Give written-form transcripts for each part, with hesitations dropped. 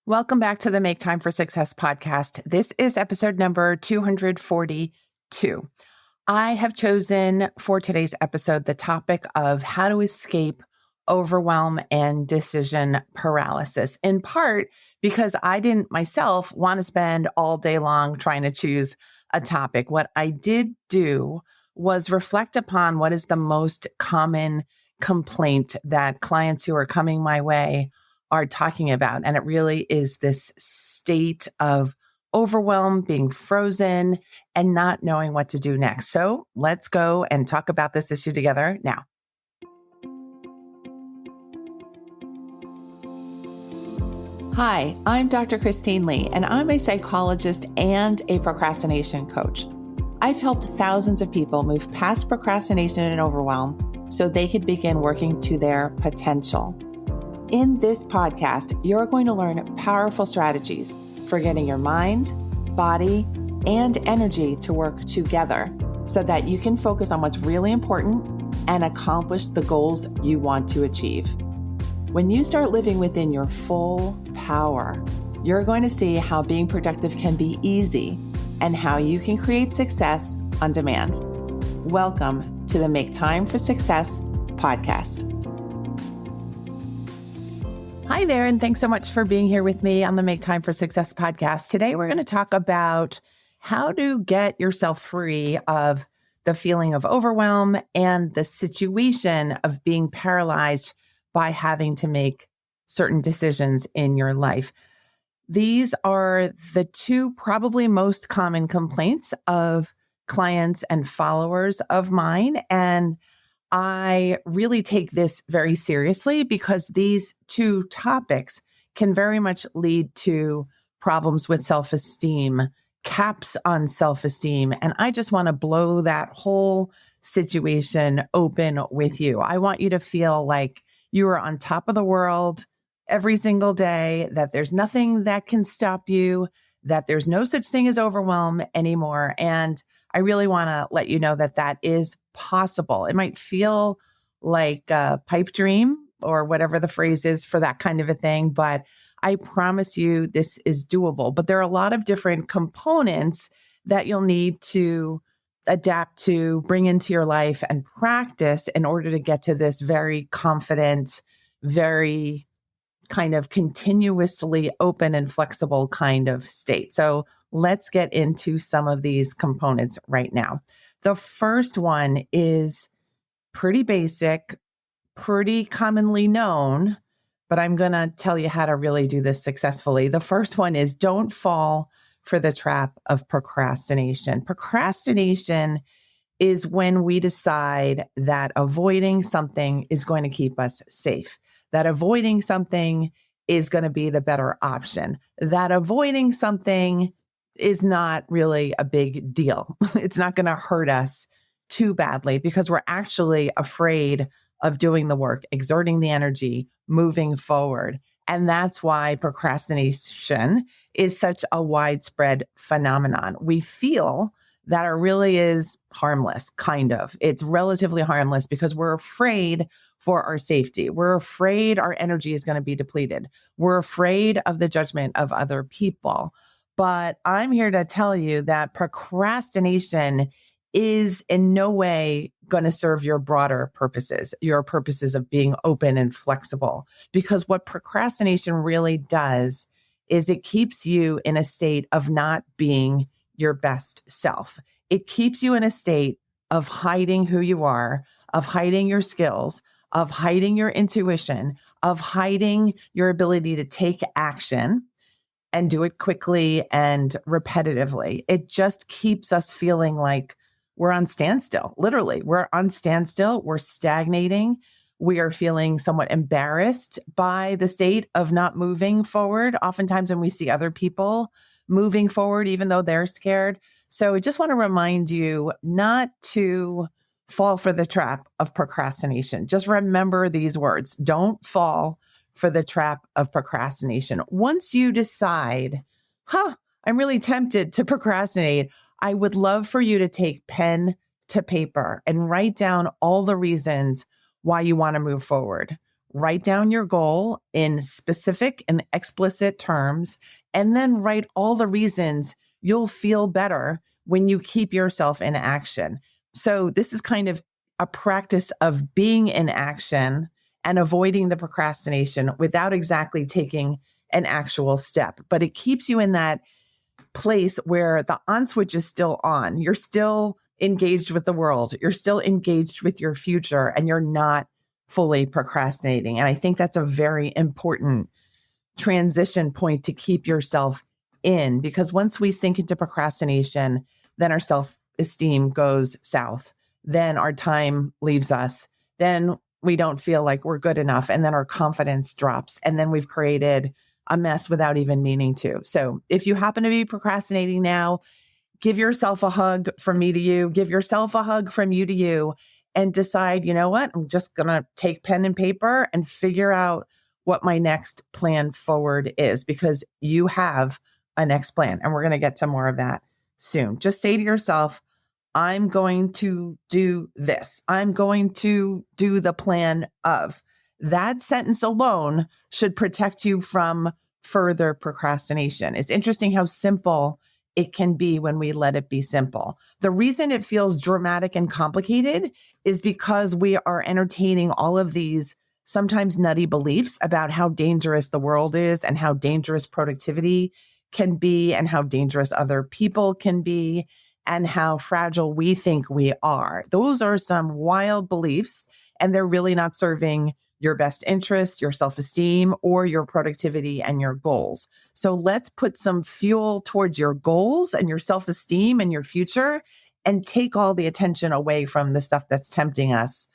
Welcome back to the Make Time for Success podcast. This is episode number 242. I have chosen for today's episode the topic of how to escape overwhelm and decision paralysis, in part because I didn't myself want to spend all day long trying to choose a topic. What I did do was reflect upon what is the most common complaint that clients who are coming my way are talking about. And it really is this state of overwhelm, being frozen, and not knowing what to do next. So let's go and talk about this issue together now. Hi, I'm Dr. Christine Lee, and I'm a psychologist and a procrastination coach. I've helped thousands of people move past procrastination and overwhelm so they could begin working to their potential. In this podcast, you're going to learn powerful strategies for getting your mind, body, and energy to work together so that you can focus on what's really important and accomplish the goals you want to achieve. When you start living within your full power, you're going to see how being productive can be easy and how you can create success on demand. Welcome to the Make Time for Success podcast. Hi there, and thanks so much for being here with me on the Make Time for Success podcast. Today, we're going to talk about how to get yourself free of the feeling of overwhelm and the situation of being paralyzed by having to make certain decisions in your life. These are the two probably most common complaints of clients and followers of mine, and I really take this very seriously because these two topics can very much lead to problems with self-esteem, caps on self-esteem. And I just want to blow that whole situation open with you. I want you to feel like you are on top of the world every single day, that there's nothing that can stop you, that there's no such thing as overwhelm anymore. And I really want to let you know that that is possible. It might feel like a pipe dream or whatever the phrase is for that kind of a thing, but I promise you this is doable. But there are a lot of different components that you'll need to adapt to, bring into your life and practice in order to get to this very confident, very kind of continuously open and flexible kind of state. So let's get into some of these components right now. The first one is pretty basic, pretty commonly known, but I'm going to tell you how to really do this successfully. The first one is don't fall for the trap of procrastination. Procrastination is when we decide that avoiding something is going to keep us safe, that avoiding something is going to be the better option, that avoiding something is not really a big deal. It's not going to hurt us too badly because we're actually afraid of doing the work, exerting the energy, moving forward. And that's why procrastination is such a widespread phenomenon. We feel that it really is harmless, kind of. It's relatively harmless because we're afraid for our safety. We're afraid our energy is going to be depleted. We're afraid of the judgment of other people. But I'm here to tell you that procrastination is in no way going to serve your broader purposes, your purposes of being open and flexible. Because what procrastination really does is it keeps you in a state of not being your best self. It keeps you in a state of hiding who you are, of hiding your skills, of hiding your intuition, of hiding your ability to take action and do it quickly and repetitively. It just keeps us feeling like we're on standstill. Literally, we're on standstill. We're stagnating. We are feeling somewhat embarrassed by the state of not moving forward. Oftentimes when we see other people moving forward, even though they're scared. So I just want to remind you not to fall for the trap of procrastination. Just remember these words. Don't fall for the trap of procrastination. Once you decide, I'm really tempted to procrastinate, I would love for you to take pen to paper and write down all the reasons why you want to move forward. write down your goal in specific and explicit terms, and then write all the reasons you'll feel better when you keep yourself in action. So this is kind of a practice of being in action and avoiding the procrastination without exactly taking an actual step. But it keeps you in that place where the on switch is still on. You're still engaged with the world. You're still engaged with your future, and you're not fully procrastinating. And I think that's a very important transition point to keep yourself in, because once we sink into procrastination, then our self-esteem goes south. Then our time leaves us. Then we don't feel like we're good enough. And then our confidence drops. And then we've created a mess without even meaning to. So if you happen to be procrastinating now, give yourself a hug from me to you, give yourself a hug from you to you, and decide, you know what, I'm just going to take pen and paper and figure out what my next plan forward is, because you have a next plan. And we're going to get to more of that soon. Just say to yourself, I'm going to do this. I'm going to do the plan of. That sentence alone should protect you from further procrastination. It's interesting how simple it can be when we let it be simple. The reason it feels dramatic and complicated is because we are entertaining all of these sometimes nutty beliefs about how dangerous the world is and how dangerous productivity can be and how dangerous other people can be and how fragile we think we are. Those are some wild beliefs, and they're really not serving your best interest, your self-esteem, or your productivity and your goals. So let's put some fuel towards your goals and your self-esteem and your future, and take all the attention away from the stuff that's tempting us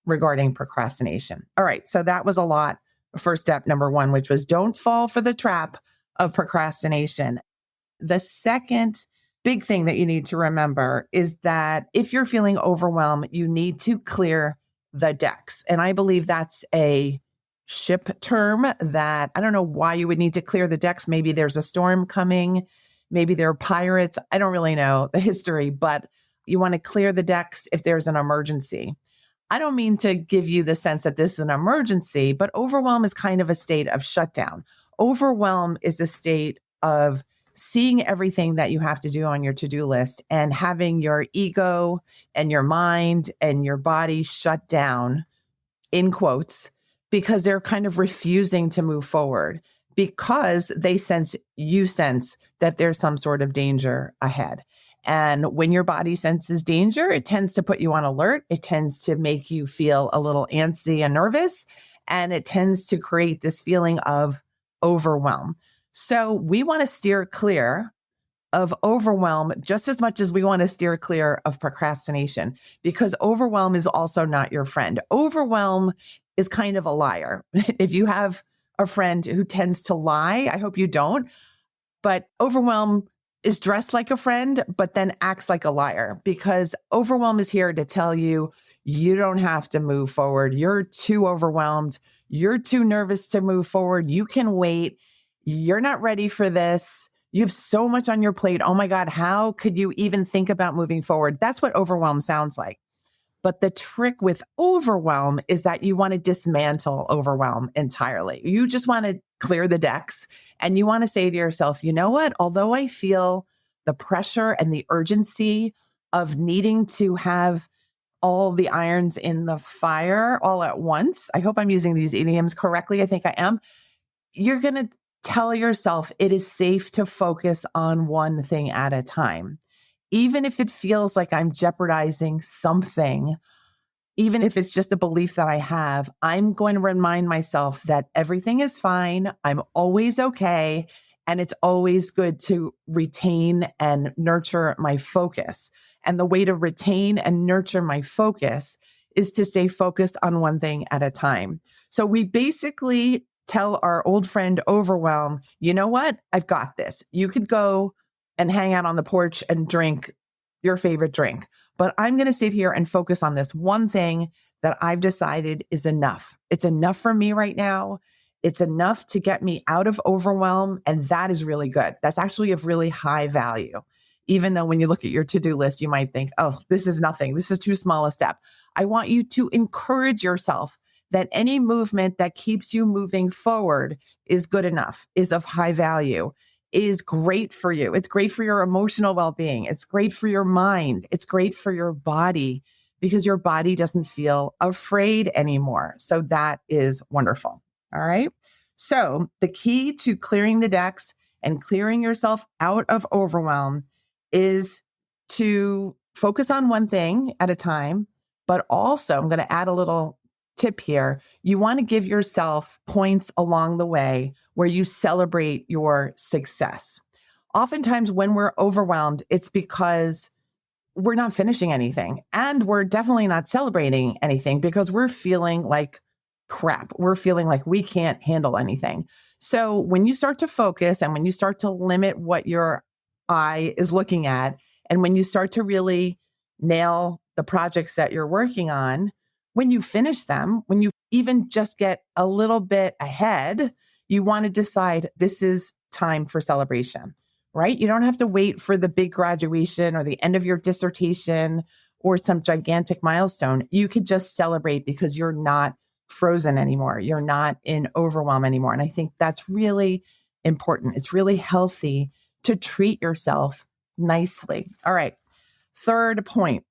regarding procrastination. All right, so that was a lot. First step, number one, which was don't fall for the trap of procrastination. The second big thing that you need to remember is that if you're feeling overwhelmed, you need to clear the decks. And I believe that's a ship term that I don't know why you would need to clear the decks. Maybe there's a storm coming. Maybe there are pirates. I don't really know the history, but you want to clear the decks if there's an emergency. I don't mean to give you the sense that this is an emergency, but overwhelm is kind of a state of shutdown. Overwhelm is a state of seeing everything that you have to do on your to-do list and having your ego and your mind and your body shut down, in quotes, because they're kind of refusing to move forward because they sense that there's some sort of danger ahead. And when your body senses danger, it tends to put you on alert. It tends to make you feel a little antsy and nervous, and it tends to create this feeling of overwhelm. So we want to steer clear of overwhelm just as much as we want to steer clear of procrastination, because overwhelm is also not your friend. Overwhelm is kind of a liar. If you have a friend who tends to lie, I hope you don't, but overwhelm is dressed like a friend, but then acts like a liar, because overwhelm is here to tell you, you don't have to move forward. You're too overwhelmed. You're too nervous to move forward. You can wait. You're not ready for this. You have so much on your plate. Oh my God, how could you even think about moving forward? That's what overwhelm sounds like. But the trick with overwhelm is that you want to dismantle overwhelm entirely. You just want to clear the decks, and you want to say to yourself, you know what? Although I feel the pressure and the urgency of needing to have all the irons in the fire all at once, I hope I'm using these idioms correctly. I think I am. You're going to tell yourself it is safe to focus on one thing at a time. Even if it feels like I'm jeopardizing something, even if it's just a belief that I have, I'm going to remind myself that everything is fine. I'm always okay. And it's always good to retain and nurture my focus. And the way to retain and nurture my focus is to stay focused on one thing at a time. So we basically tell our old friend overwhelm, you know what? I've got this. You could go and hang out on the porch and drink your favorite drink, but I'm going to sit here and focus on this one thing that I've decided is enough. It's enough for me right now. It's enough to get me out of overwhelm. And that is really good. That's actually of really high value. Even though when you look at your to-do list, you might think, oh, this is nothing. This is too small a step. I want you to encourage yourself that any movement that keeps you moving forward is good enough, is of high value, is great for you. It's great for your emotional well-being. It's great for your mind. It's great for your body because your body doesn't feel afraid anymore. So that is wonderful. All right. So the key to clearing the decks and clearing yourself out of overwhelm is to focus on one thing at a time. But also, I'm going to add a little tip here. You want to give yourself points along the way where you celebrate your success. Oftentimes, when we're overwhelmed, it's because we're not finishing anything. And we're definitely not celebrating anything because we're feeling like crap. We're feeling like we can't handle anything. So when you start to focus and when you start to limit what your eye is looking at, and when you start to really nail the projects that you're working on, when you finish them, when you even just get a little bit ahead, you want to decide this is time for celebration, right? You don't have to wait for the big graduation or the end of your dissertation or some gigantic milestone. You could just celebrate because you're not frozen anymore. You're not in overwhelm anymore. And I think that's really important. It's really healthy to treat yourself nicely. All right. Third point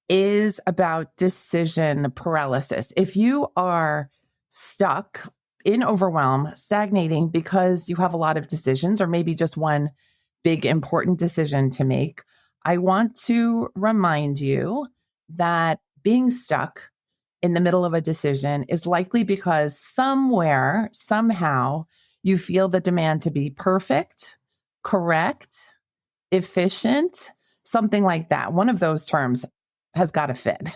is about decision paralysis. If you are stuck in overwhelm, stagnating because you have a lot of decisions or maybe just one big important decision to make, I want to remind you that being stuck in the middle of a decision is likely because somewhere, somehow, you feel the demand to be perfect, correct, efficient, something like that. One of those terms has got to fit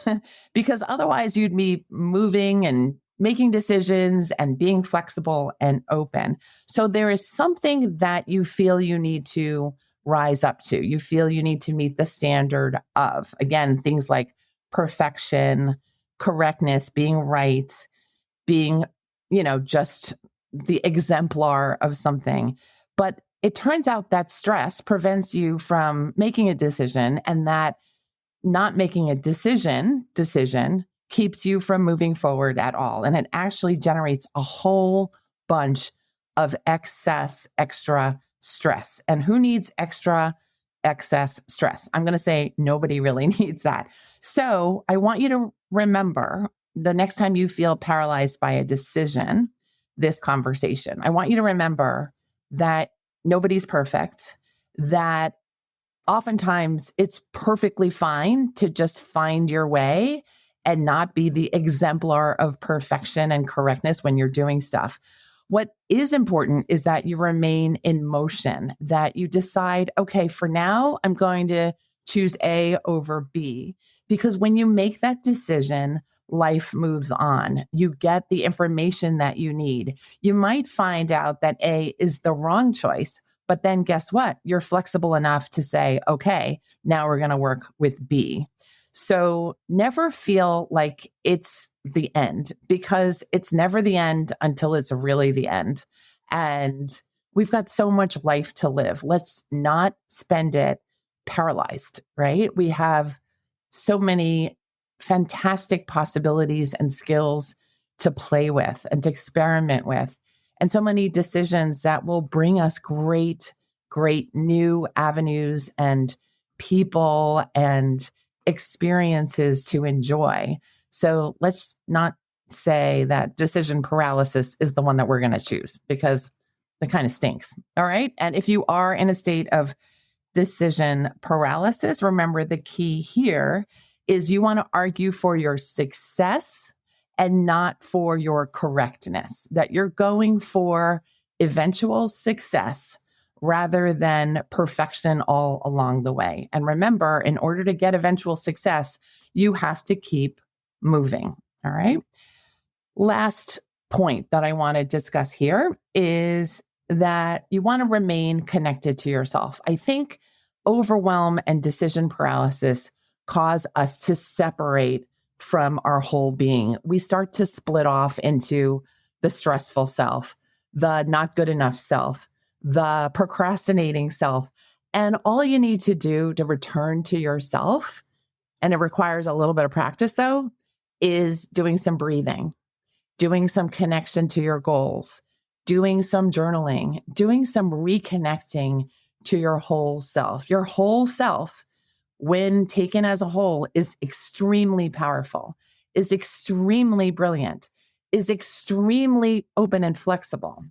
because otherwise you'd be moving and making decisions and being flexible and open. So there is something that you feel you need to rise up to. You feel you need to meet the standard of, again, things like perfection, correctness, being right, being, just the exemplar of something. But it turns out that stress prevents you from making a decision, and that not making a decision keeps you from moving forward at all. And it actually generates a whole bunch of extra stress. And who needs excess stress? I'm going to say nobody really needs that. So I want you to remember the next time you feel paralyzed by a decision, this conversation, I want you to remember that nobody's perfect, that oftentimes it's perfectly fine to just find your way and not be the exemplar of perfection and correctness when you're doing stuff. What is important is that you remain in motion, that you decide, okay, for now, I'm going to choose A over B. Because when you make that decision, life moves on. You get the information that you need. You might find out that A is the wrong choice, but then guess what? You're flexible enough to say, okay, now we're going to work with B. So never feel like it's the end, because it's never the end until it's really the end. And we've got so much life to live. Let's not spend it paralyzed, right? We have so many fantastic possibilities and skills to play with and to experiment with, and so many decisions that will bring us great new avenues and people and experiences to enjoy. So let's not say that decision paralysis is the one that we're going to choose, because it kind of stinks. All right. And if you are in a state of decision paralysis, remember the key here is you want to argue for your success and not for your correctness, that you're going for eventual success rather than perfection all along the way. And remember, in order to get eventual success, you have to keep moving. All right. Last point that I want to discuss here is that you want to remain connected to yourself. I think overwhelm and decision paralysis cause us to separate from our whole being. We start to split off into the stressful self, the not good enough self, the procrastinating self. And all you need to do to return to yourself, and it requires a little bit of practice though, is doing some breathing. doing some connection to your goals, doing some journaling, doing some reconnecting to your whole self. Your whole self, when taken as a whole, is extremely powerful, is extremely brilliant, is extremely open and flexible.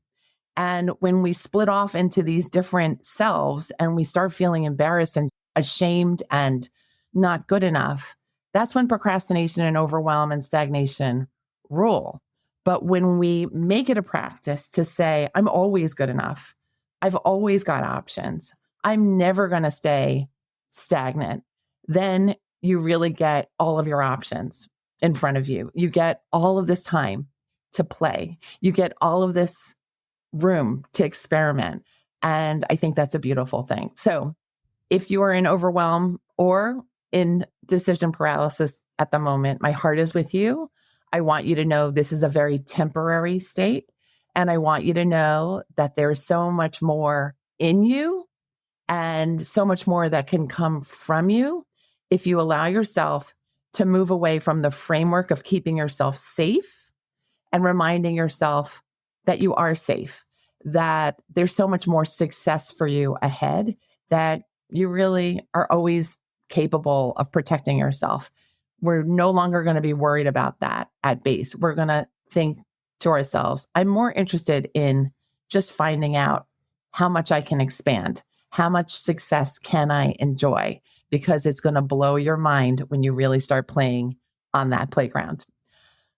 And when we split off into these different selves and we start feeling embarrassed and ashamed and not good enough, that's when procrastination and overwhelm and stagnation rule. But when we make it a practice to say, I'm always good enough, I've always got options, I'm never going to stay stagnant, then you really get all of your options in front of you. You get all of this time to play. You get all of this room to experiment. And I think that's a beautiful thing. So if you are in overwhelm or in decision paralysis at the moment, my heart is with you. I want you to know this is a very temporary state. And I want you to know that there's so much more in you and so much more that can come from you if you allow yourself to move away from the framework of keeping yourself safe and reminding yourself that you are safe, that there's so much more success for you ahead, that you really are always capable of protecting yourself. We're no longer going to be worried about that at base. We're going to think to ourselves, I'm more interested in just finding out how much I can expand, how much success can I enjoy, because it's going to blow your mind when you really start playing on that playground.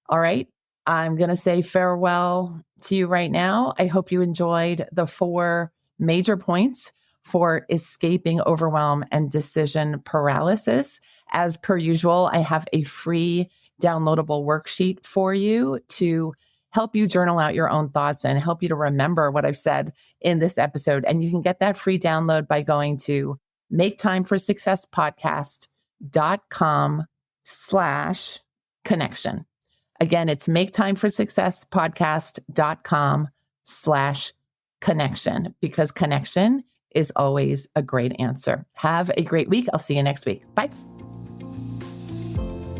All right. I'm going to say farewell to you right now. I hope you enjoyed the 4 major points for escaping overwhelm and decision paralysis. As per usual, I have a free downloadable worksheet for you to help you journal out your own thoughts and help you to remember what I've said in this episode. And you can get that free download by going to maketimeforsuccesspodcast.com/connection. Again, it's maketimeforsuccesspodcast.com/connection, because connection is always a great answer. Have a great week. I'll see you next week. Bye.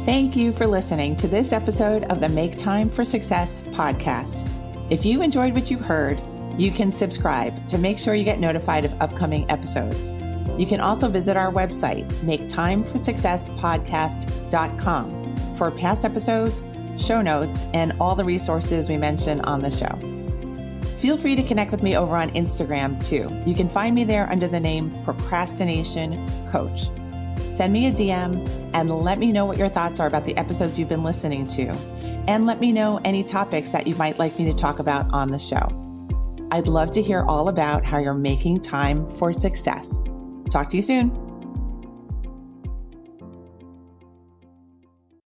Thank you for listening to this episode of the Make Time for Success podcast. If you enjoyed what you've heard, you can subscribe to make sure you get notified of upcoming episodes. You can also visit our website, maketimeforsuccesspodcast.com, for past episodes, show notes, and all the resources we mention on the show. Feel free to connect with me over on Instagram too. You can find me there under the name Procrastination Coach. Send me a DM and let me know what your thoughts are about the episodes you've been listening to. And let me know any topics that you might like me to talk about on the show. I'd love to hear all about how you're making time for success. Talk to you soon.